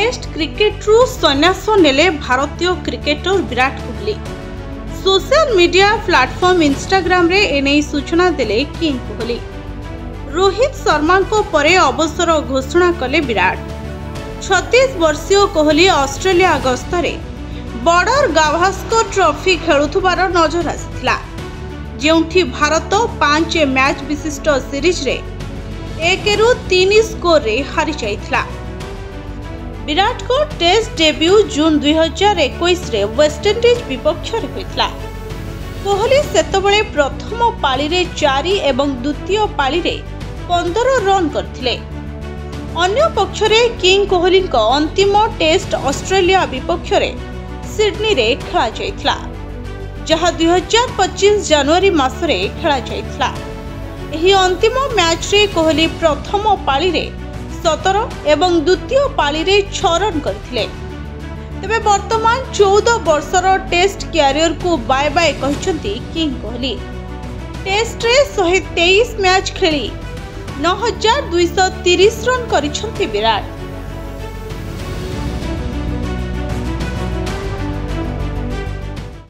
Test क्रिकेट्रु सन्यास नेले भारतीय cricketer Virat Kohli. Social media platform Instagram रे एने सूचना देले किंग कोहली। रोहित शर्मा को परे अवसर घोषणा कले विराट। 36 वर्षीय कोहली ऑस्ट्रेलिया गस्तरे बॉर्डर गावस्कर ट्रॉफी खेलुथुबार नजर आसिथिला, जेउठी भारत 5 मैच विशिष्ट सीरीज रे 1-3 स्कोर रे हारि जाइथिला। विराट को टेस्ट डेब्यू जून 2021 रे वेस्टइंडीज विपक्ष रे होइथिला। कोहली सेतबळे प्रथम पाली रे 4 एवं द्वितीय पाली रे 15 रन करथिले। अन्य पक्ष रे किंग कोहली को अंतिम टेस्ट ऑस्ट्रेलिया विपक्ष रे सिडनी रे खेला जाइथिला, जहा 2025 जनवरी मास रे खेला जाइथिला। एही अंतिम मैच रे कोहली प्रथम पाली रे 17 एवं द्वितीय पाली रे 6 रन करथिले। तबे वर्तमान 14 वर्षर टेस्ट कैरियर को बाय बाय कहचंती किंग कोहली। टेस्ट रे 123 मैच खेली 9230 रन करिसंती विराट।